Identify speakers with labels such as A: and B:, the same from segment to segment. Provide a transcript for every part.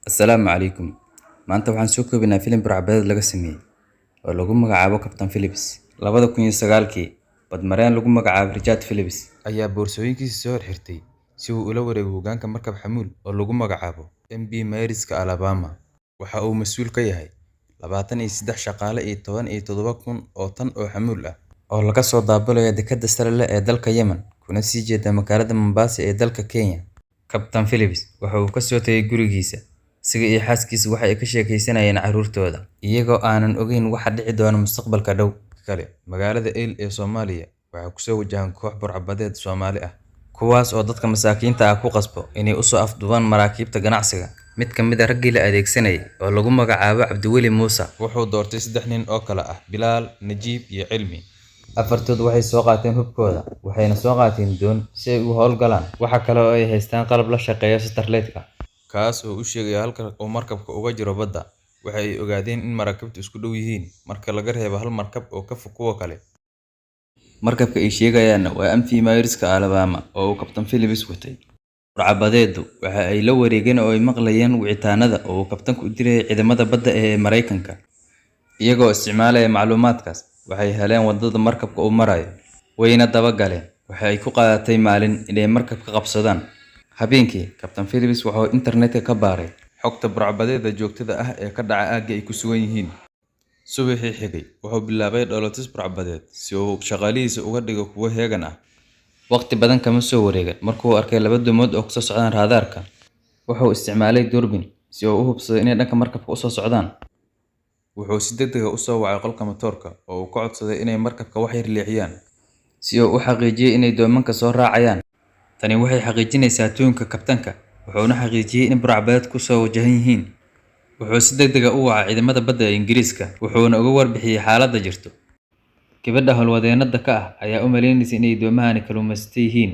A: Assalaamu calaykum. Maanta waxaan soo koobinaa filim burcadbadeed laga sameeyay oo lagu magacaabo Captain Phillips. 2009kii, badmareen lagu magacaabo Richard Phillips ayaa boorsooyinkiisa soo xirtay si uu ula wareego hoggaanka markab xamuul oo lagu magacaabo MV Maersk Alabama. Waxa uu mas'uul ka yahay 23 shaqaale iyo 17,000 oo tan oo xamuul ah oo laga soo daabulaya dekedda sare leh ee dalka Yemen kuna sii jeeda magaalada Mombasa ee dalka Kenya. Captain Phillips waxa uu ka soo tagay gurigiisa isaga iyo xaaskiisa waxa ay ka sheekaysanayeen carruurtooda iyagoo aanan ogeyn waxa dhici doona mustaqbalka dhow. Kale magaalada Eyl ee Soomaaliya waxa ku soo wajahan koox burcadbadeed Soomaali ah kuwaas oo dadka masaakiinta ah ku qasbo inay u soo afduubaan maraakiibta ganacsiga. Mid ka mid ah raggii la adeegsanayay oo lagu magacaabo Cabdiweli Muuse wuxuu doortay 3 nin oo kala ah Bilaal, Najiib iyo Cilmi. Afartood waxay soo qaateen hubkooda waxayna soo qaateen doon si ay u howlgalaan. Waxa kale oo ay haystaan qalab la shaqeeya satellite-ka kaas oo u sheegaya halka uu markabka uga jiro badda. Waxa ay ogaadeen in maraakiibtu isku dhow yihiin marka laga reebo hal markab oo ka fog kuwa kale. Markabka ay sheegayaan waa MV Maersk Alabama oo uu Captain Phillips watay. Burcadbadeedu waxa ay la wareegeen oo ay maqlayeen wicitaanada oo uu kabtanku u diray ciidamada badda ee Mareykanka. Iyagoo isticmaalaya macluumaadkaas waxay heleen wadada markabka uu marayo wayna daba galeen. Waxa ay ku qaadatay maalin inay markabka qabsadaan. Habeenkii Captain Phillips wuxuu internetka ka baaray xogta burcadbadeeda joogtada ah ee ka dhaca aagga ay ku sugan yihiin. Subaxii xigay wuxuu bilaabay dhoolatus burcadbadeed si uu shaqaalihiisa uga dhigo kuwo heegan ah. Waqti badan kama soo wareegan markuu arkay 2 doomood oo ku soo socdaan raadaarka. Wuxuu isticmaalay doorbin si uu u hubsado inay dhanka markabka u soo socdaan. Wuxuu si degdeg ah u soo wacay qolka matoorka oo uu ka codsaday inay markabka wax yar leexiyaan si uu u xaqiijiyo inay doomanka soo raacayaan. Tani waxay xaqiijinaysaa tuunka kabtanka wuxuuna xaqiijiyay in burcadbadeed ku soo wajahan yihiin. Wuxuu si degdeg ah u wacay ciidamada badda ee Ingiriiska wuxuuna uga warbixiyay xaaladda jirto. Gabadha howlwadeenada ka ah ayaa u maleynaysay inay doomahani kalluumaysato yihiin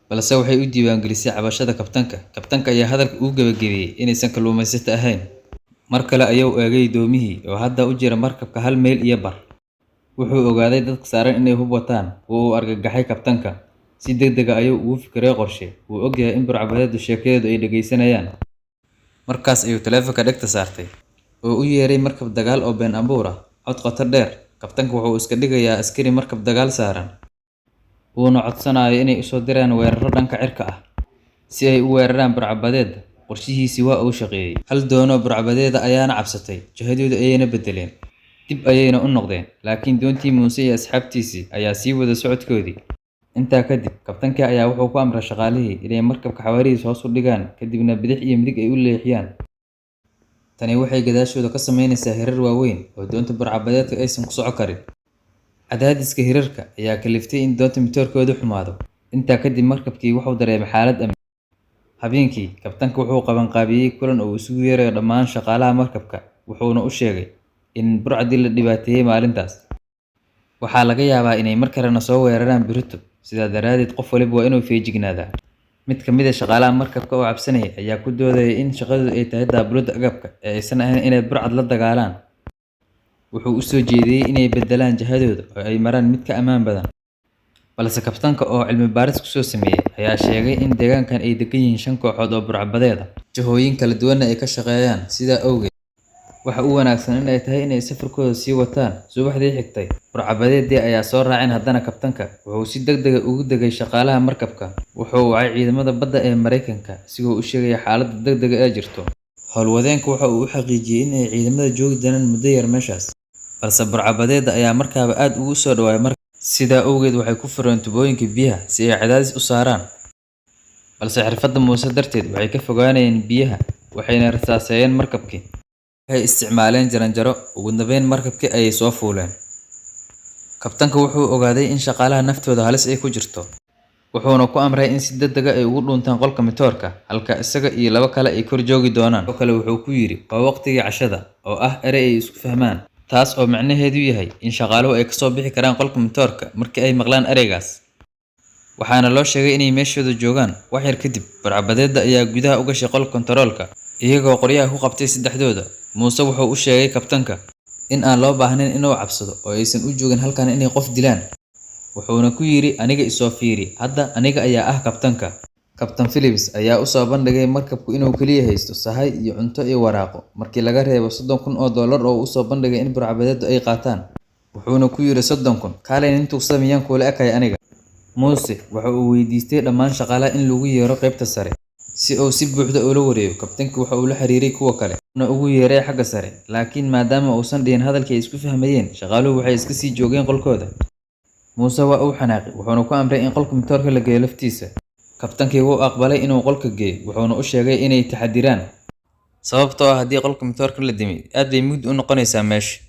A: balse waxay u diiwaangelisay cabashada kabtanka. Kabtanka ayaa hadalka ugu gabagabeeyay inaysan kalluumaysato ahayn. Mar kale ayuu eegay doomihii oo hadda u jira markabka 1 mayl iyo bar. Wuxuu ogaaday dadka saaran inay hub wataan uu argagaxay kabtanka. Si degdeg ah ayuu ugu fikiray qorshe uu ogyahay in burcadbadeedu sheekadeedu ay dhageysanayaan. Markaas ayuu taleefanka dhegta saartay oo u yeeray markab dagaal oo been abuur ah cod qoto dheer. Kabtanka wuxuu iska dhigayaa askari markab dagaal saaran wuuna codsanayo inay u soo diraan weeraro dhanka cirka ah si ay u weeraraan burcadbadeeda. Qorshihiisii waa uu shaqeeyay. Hal doono burcadbadeeda ayaana cabsatay jihadooda ayayna bedeleen dib ayayna u noqdeen laakiin doontii Muuse iyo asxaabtiisii ayaa sii wada socodkoodii. Intaa kadib kabtanka ayaa wuxuu ku amray shaqaalihii inay markabka xawaarihiisa hoos u dhigaan kadibna bidix iyo midig ay u leexiyaan. Tani waxay gadaashooda ka sameynaysaa hirar waaweyn oo doonta burcadbadeedka aysan ku socon karin. Cadaadiska hirarka ayaa kaliftay in doonta matoorkoodu xumaado. Intaa kadib markabkii wuxuu dareemay xaalad amni. Habeenkii kabtanka wuxuu qabanqaabiyay kulan oo isugu yeeray dhammaan shaqaalaha markabka wuxuuna u sheegay in burcadii la dhibaateeyay maalintaas. Waxaa laga yaabaa inay mar kalena soo weeraraan berrito sidaa daraadeed qof waliba waa inuu feejignaadaa. Mid ka mid ah shaqaalaha markabka oo cabsanaya ayaa ku doodaya in shaqadu ay tahay daabulidda agabka ee aysan ahayn inay burcad la dagaalaan. Wuxuu u soo jeediyay inay bedelaan jihadooda oo ay maraan mid ka ammaan badan. Balse kabtanka oo cilmi baaris ku soo sameeyay ayaa sheegay in deegaankan ay degan yihiin 5 kooxood oo burcadbadeed ah jihooyin kala duwan ay ka shaqeeyaan. Sidaa awgeed waxa uu wanaagsan in ay tahay inay safarkooda sii wataan. Subaxdii xigtay burcadbadeedii ayaa soo raaceen haddana kabtanka wuxuu si degdeg ah ugu degay shaqaalaha markabka. Wuxuu wacay ciidamada badda ee Mareykanka sigoo u sheegay xaaladda degdega ee jirto. Howlwadeenku waxa uu u xaqiijiyay in ay ciidamada joogi doonaan muddo yar meeshaas balse burcadbadeeda ayaa markaaba aad ugu soo dhawaay markabka. Sidaa awgeed waxay ku fureen tubooyinka biyaha si ay cadaadis u saaraan balse xirfadda Muuse darteed waxay ka fogaanayeen biyaha waxayna rasaaseeyeen markabkii. Waxay isticmaaleen jaranjaro ugu dambeyn markabkii ayay soo fuuleen. Kabtanka wuxuu ogaaday in shaqaalaha naftooda halis ay ku jirto wuxuuna ku amray in si degdeg ah ay ugu dhuntaan qolka matoorka halka isaga iyo 2 kale ay kor joogi doonaan. Oo kale wuxuu ku yiri waa waqtigii cashada oo ah eray ay isku fahmaan taas oo macnaheedu yahay in shaqaaluhu ay ka soo bixi karaan qolka matoorka markii ay maqlaan ereygaas. Waxaana loo sheegay inay meeshooda joogaan. Wax yar kadib burcadbadeeda ayaa gudaha u gashay qolka kontaroolka iyagoo qoryaha ku qabtay saddexdooda. Muuse wuxuu u sheegay kabtanka in aan loo baahnayn inuu cabsado oo aysan u joogin halkan inay qof dilaan. Wuxuuna ku yiri aniga isoo fiiri hadda aniga ayaa ah kabtanka. Kabtan Phillips ayaa u soo bandhigay markabku inuu kaliya haysto sahay iyo cunto iyo waraaqo, markii laga reebo $30,000 oo uu u soo bandhigay in burcadbadeedu ay qaataan. Wuxuuna ku yiri 30,000, kaalay intuu sameeyaan kula ekay aniga. Muuse waxa uu weydiistay dhammaan shaqaalaha in lagu yeero qaybta sare si uu si buuxda ula wareego. Kabtanku waxa uu la xiriiray kuwa kale una ugu yeeray xagga sare, laakiin maadaama uusan dhihin hadalkii ay isku fahmayeen, shaqaaluhu waxay iska sii joogeen qolkooda. Muuse waa uu xanaaqay, wuxuuna ku amray in qolka matoorka la geeyo laftiisa. Kabtankii wuu aqbalay inuu qolka geeyo, wuxuuna u sheegay inay taxadiraan sababtoo ah haddii qolka matoorka la dimiyo aad bay mugdi u noqonaysaa meesha.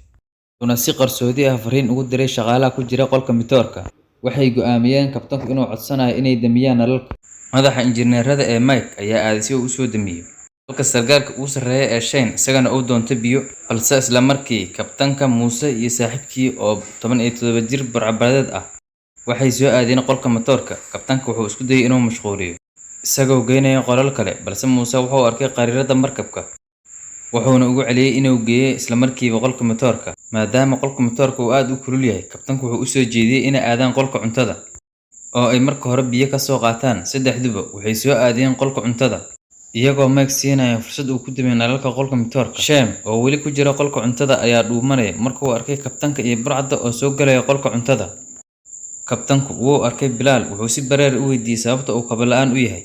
A: Wuxuuna si qarsoodi ah fariin ugu diray shaqaalaha ku jira qolka matoorka. Waxay go'aamiyeen kabtanku inuu codsanayo inay damiyaan nalalka. Madaxa injineerada ee Mike ayaa aaday si uu u soo damiyo, halka sargaalka ugu sarreeya ee Shane isagana uu doonto biyo, balse isla markii kabtanka Muuse iyo saaxiibkii oo 17 jir burcadbadeed ah waxay soo aadeen qolka matoorka. Kabtanka wuxuu isku dayay inuu mashquuliyo isagoo geynaya qolal kale, balse Muuse wuxuu arkay qariirada markabka wuxuuna ugu celiyay inuu geeyo isla markiiba qolka matoorka. Maadaama qolka matoorka uu aad u kulul yahay, kabtanku wuxuu u soo jeediyay inay aadaan qolka cuntada oo ay marka hore biyo ka soo qaataan. Saddexduba waxay soo aadeen qolka cuntada iyagoo Mike siinaya fursad uu ku damiyo nalalka qolka matoorka. Shane oo weli ku jira qolka cuntada ayaa dhuumanaya markuu arkay kabtanka iyo burcadda oo soo galaya qolka cuntada. Kabtanku wuu arkay Bilaal, wuxuu si bareer u weydiiyay sababta uu kaba la'aan u yahay.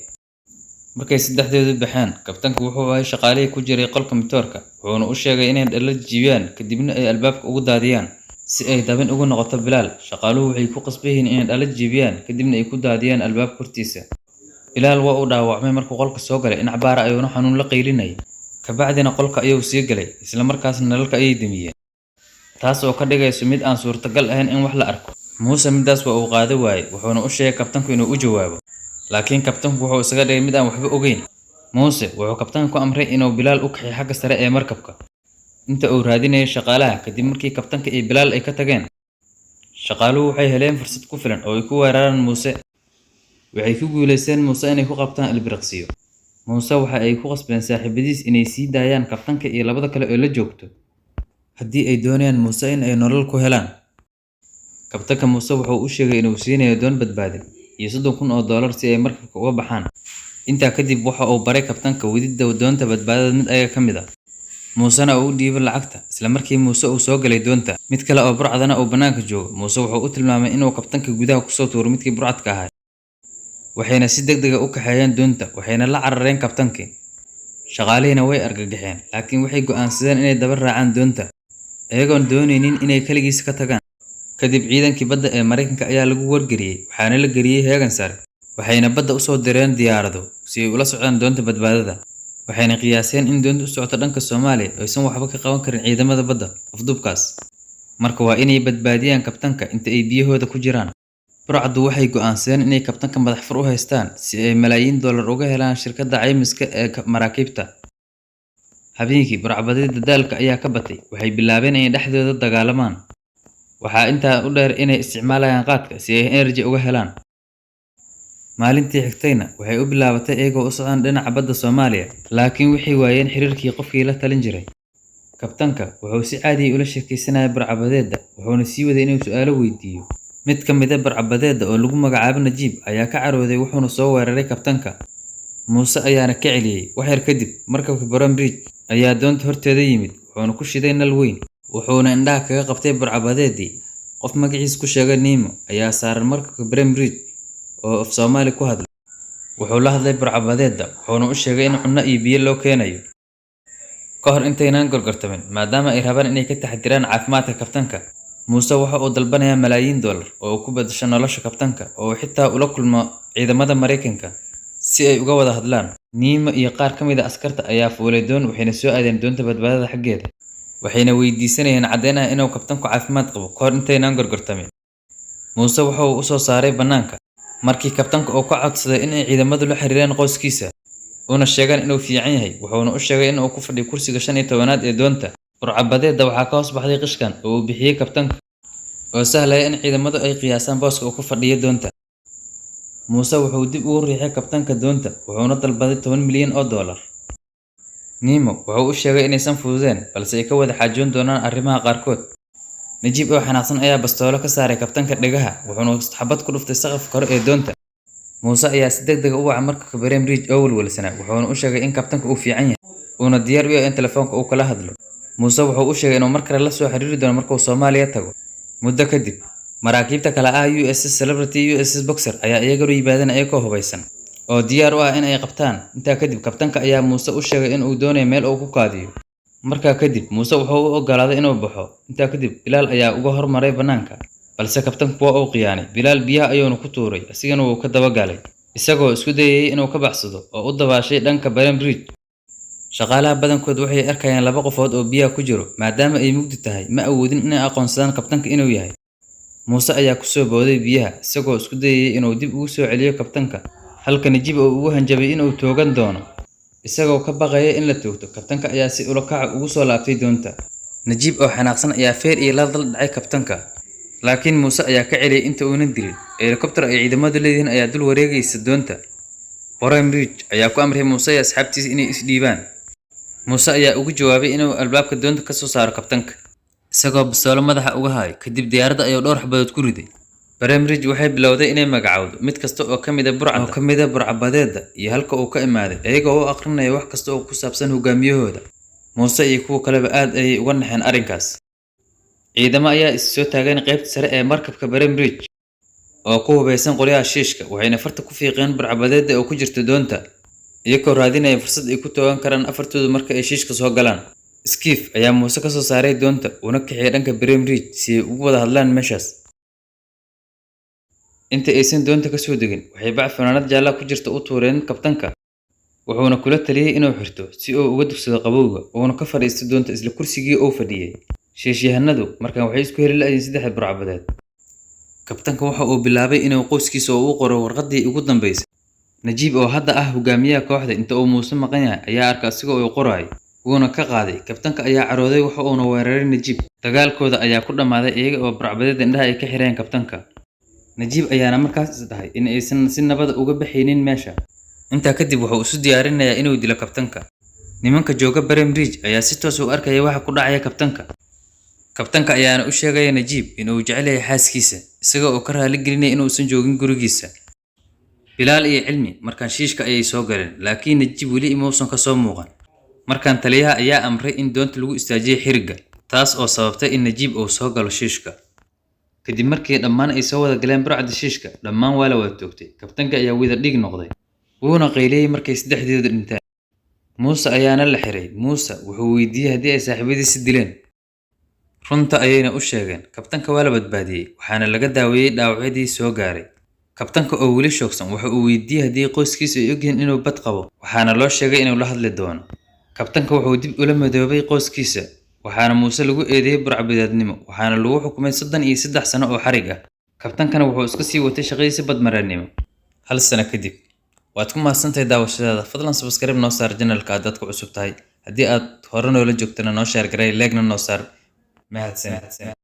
A: Markay saddexdoodu baxeen, kabtanku wuxuu ahay shaqaalihii ku jiray qolka matoorka, wuxuuna u sheegay inay dhalo jibiyaan kadibna ay albaabka ugu daadiyaan si ay dabin ugu noqoto Bilaal. Shaqaaluhu waxay ku qasban yihiin inay dhalo jibiyaan kadibna ay ku daadiyaan albaabka hortiisa. Bilaal waa uu dhaawacmay markuu qolka soo galay, dhinac baar ayuuna xanuun la qaylinayay. Kabacdina qolka ayuu sii galay, isla markaasna nalalka ayay damiyeen, taas oo ka dhigayso mid aan suurtagal ahayn in wax la arko. Muuse midaas waa uu qaaday waayay, wuxuuna u sheegay kabtanku inuu u jawaabo, laakiin kabtanku wuxuu isaga dhigay mid aan waxba ogeyn. Muuse wuxuu kabtanka ku amray inuu Bilaal u kaxeeyo xagga sare ee markabka inta uu raadinayo shaqaalaha. Kadib markii kabtanka iyo Bilaal ay ka tageen, shaqaaluhu waxay heleen fursad ku filan oo ay ku weeraraan Muuse. Waxay ku guuleysteen Muuse inay ku qabtaan ilbiriqsiyo. Muuse waxa ay ku qasbeen saaxiibadiis inay sii daayaan kabtanka iyo labada kale oo la joogto haddii ay doonayaan Muuse in ay nolol ku helaan. Kabtanka Muuse wuxuu u sheegay inuu siinayo doon badbaadin iyo $30,000 si ay markabka uga baxaan. Intaa kadib waxa uu baray kabtanka wadida doonta badbaadada mid ayaga ka mid ah. Muusena uu u dhiibay lacagta. Isla markii Muuse uu soo galay doonta, mid kale oo burcadana uu banaanka joogo, Muuse wuxuu u tilmaamay inuu kabtanka gudaha ku soo tuuro midkii burcadka ahaa. Waxayna si degdeg ah u kaxeeyeen doonta, waxayna la carareen kabtankii. Shaqaalihiina way argagaxeen, laakiin waxay go'aansadeen inay daba raacaan doonta iyagoon doonaynin inay kaligiis ka tagaan. Kadib ciidankii badda ee Mareykanka ayaa lagu wargeliyay, waxaana la geliyay heegan sare. Waxayna badda u soo direen diyaarado si ay ula socdaan doonta badbaadada. Waxayna qiyaaseen in doontu u socoto dhanka Soomaaliya aysan waxba ka qaban karin ciidamada badda afduubkaas. Marka waa inay badbaadiyaan kabtanka inta ay biyahooda ku jiraan. Burcaddu waxay go'aansadeen inay kabtanka madax fur u haystaan si ay malaayiin dollar uga helaan shirkadda caymiska ee maraakiibta. Habeenkii burcadbadeed dadaalka ayaa ka batay, waxay bilaabeen inay dhexdooda dagaalamaan. Waxaa intaa u dheer inay isticmaalayaan qaadka si ay energy uga helaan. Maalintii xigtayna waxay u bilaabatay iyagoo u socdaan dhinaca badda Soomaaliya, laakiin waxay waayeen xiriirkii qofkii la talin jiray. Kabtanka wuxuu si caadi ah ula sheekaysanayay burcadbadeedda, wuxuuna sii waday inuu su'aalo weydiiyo. Mid ka mid ah burcadbadeedda oo lagu magacaabo Najiib ayaa ka carooday, wuxuuna soo weeraray kabtanka. Muuse ayaana ka celiyay. Wax yar kadib, markabka Bridge ayaa doonta horteeda yimid, wuxuuna ku shiday nal weyn, wuxuuna indhaha kaga qabtay burcadbadeeddii. Qof magaciisa ku sheegay Nimo ayaa saaran markabka Bridge oo af Soomaali ku hadlay. Wuxuu la hadlay burcadbadeedda, wuxuuna u sheegay in cunno iyo biyo loo keenayo ka hor intaynaan gorgortamin, maadaama ay rabaan inay ka taxadiraan caafimaadka kabtanka. Muuse waxa uu dalbanayaa malaayiin dollar oo uu ku beddesho nolosha kabtanka oo uu xitaa ula kulmo ciidamada Mareykanka si ay uga wada hadlaan. Nimo iyo qaar ka mid ah askarta ayaa fuulay doon, waxayna soo aadeen doonta badbaadada xaggeeda. Waxayna weydiisanayeen caddeyn ah inuu kabtanku caafimaad qabo ka hor intaynaan gorgortamin. Muuse wuxuu u soo saaray bannaanka markii kabtanka uu ka codsaday in ay ciidamadu la xiriiraan qoyskiisa una sheegaan inuu fiican yahay. Wuxuuna u sheegay in uu ku fadhiyo kursiga 15aad ee doonta. Burcadbadeedda waxaa ka hoos baxday qishkan oo uu bixiyay kabtanka oo sahlaya in ciidamadu ay qiyaasaan booska uu ku fadhiyo doonta. Muuse wuxuu dib ugu riixay kabtanka doonta, wuxuuna dalbaday $10 milyan. Nimo wuxuu u sheegay inaysan fududeen, balse ay ka wada xaajoon doonaan arrimaha qaarkood. Najiib oo xanaaqsan ayaa bastoolo ka saaray kabtanka dhegaha, wuxuuna xabad ku dhuftay saqafka kore ee doonta. Muuse ayaa si degdeg ah u wacay markabka Berem Ridge oo walwalsanaa, wuxuuna u sheegay in kabtanka uu fiican yahay, uuna diyaar u yahay in telefoonka uu kala hadlo. Muuse wuxuu u sheegay inuu mar kale la soo xiriiri doono marka uu Soomaaliya tago. Muddo kadib, maraakiibta kale ah USS Celebrity iyo USS Boxer ayaa iyaguna yimaadeen ayagoo hubeysan oo diyaar u ah in ay qabtaan. Intaa kadib, kabtanka ayaa Muuse u sheegay in uu doonayo meel uu ku kaadiyo. Markaa kadib, Muuse wuxuu u ogolaaday inuu baxo. Intaa kadib, Bilaal ayaa uga hormaray bannaanka, balse kabtanku waa uu khiyaanay. Bilaal biyaha ayuuna ku tuuray, asigana wuu ka dabagalay, isagoo isku dayay inuu ka baxsado oo u dabaashay dhanka Berem Ridge. Shaqaalaha badankood waxay arkayaan laba qofood oo biyaha ku jiro, maadaama ay mugdi tahay, ma awoodin inay aqoonsadaan kabtanka inuu yahay. Muuse ayaa ku soo booday biyaha, isagoo isku dayay inuu dib ugu soo celiyo kabtanka, halka Najiib uu ugu hanjabay inuu toogan doono. Isagoo ka baqaya in la toogto, kabtanka ayaa si ula kac ugu soo laabtay doonta. Najiib oo xanaaqsan ayaa feer iyo la dal dhacay kabtanka, laakiin Muuse ayaa ka celiyay inta uunan dilin. Helicopter ay ciidamadu leeyihiin ayaa dul wareegaysa doonta. Berem Ridge ayaa ku amray Muuse iyo asxaabtiisa inay is dhiibaan. Muuse ayaa ugu jawaabay inuu albaabka doonta ka soo saaro kabtanka, isagoo bistoolo madaxa uga hayo. Kadib diyaaradda ayuu dhowr xabadood ku riday. Berem Ridge waxay bilowday inay magacowdo mid kasta oo ka mid ah burcabadeeda iyo halka uu ka imaaday, iyagoo u aqrinaya wax kasta oo ku saabsan hogaamiyahooda. Muuse iyo kuwa kaleba aad ayay uga naxeen arrinkaas. Ciidamo ayaa is soo taageen qaybta sare ee markabka Berem Ridge oo ku hubeysan qoryaha shiishka, waxayna farta ku fiiqeen burcabadeeda oo ku jirta doonta, iyagoo raadinaya fursad ay ku toogan karaan afartooda marka ay shiishka soo galaan. Skiff ayaa Muuse ka soo saaray doonta, una kaxeeyay dhanka Berem Ridge si ay ugu wada hadlaan meeshaas. Inta aysan doonta ka soo degin, waxay bac fanaanad jaalla ku jirta u tuureen kabtanka, wuxuuna kula taliyay inuu xirto si uu uga dugsado qabowga, uuna ka fadhiisto doonta isla kursigii uu fadhiyay. Shiishyahanadu markaan waxay isku heli la'yihiin saddex burcabadeed. Kabtanka waxa uu bilaabay inuu qoyskiisa u qoro warqaddii ugu dambeysay. Najiib oo hadda ah hogaamiyaha kooxda inta uu Muuse maqan yahay ayaa arkay asigoo uu qorayo, wuuna ka qaaday. Kabtanka ayaa carooday, waxa uuna weeraray Najiib. Dagaalkooda ayaa ku dhammaaday iyaga oo burcabadeeda indhaha ay ka xireen kabtanka. Najiib ayaana markaas is dhahay in aysan si nabad uga baxaynin meesha. Intaa kadib wuxuu isu diyaarinayaa inuu dilo kabtanka. Nimanka jooga Berem Ridge ayaa si toos u arkaya waxa ku dhacaya kabtanka. Kabtanka ayaana u sheegaya Najiib inuu jecel yahay xaaskiisa, isaga oo ka raali gelinaya inuusan joogin gurigiisa. Bilaal iyo Cilmi markaan shiishka ayay soo galeen, laakiin Najiib weli imuusan ka soo muuqan. Markaan taliyaha ayaa amray in doonta lagu istaajiyo xiriga, taas oo sababtay in Najiib uu soo galo shiishka. Kadib markii dhammaan ay soo wada galeen burcadda shiishka, dhammaan waa la wada toogtay. Kabtanka ayaa wada dhiig noqday, wuuna qayliyay markay saddexdooda dhinteen. Muuse ayaana la xiray. Muuse wuxuu weydiiyay haddii ay saaxiibadiisa dileen. Runta ayayna u sheegeen. Kabtanka waa la badbaadiyay, waxaana laga daaweeyay dhaawacyadii soo gaaray. Kabtanka oo weli shoogsan waxa uu weydiiyay haddii qoyskiisa ay ogyihiin inuu bad qabo, waxaana loo sheegay inuu la hadli doono. Kabtanka wuxuu dib ula midoobay qoyskiisa, waxaana Muuse lagu eedeeyay burcabadeednimo, waxaana lagu xukumay 33 sano oo xarig ah. Kabtankana wuxuu iska sii watay shaqadiisa badmareennimo. Hal sano kadib. Waad ku mahadsantahay daawashadaada. Fadlan subscribe noo saar channelka aad dadku cusub tahay. Haddii aad hore noola joogtana noo share garay, like-na noo saar. Mahadsanid.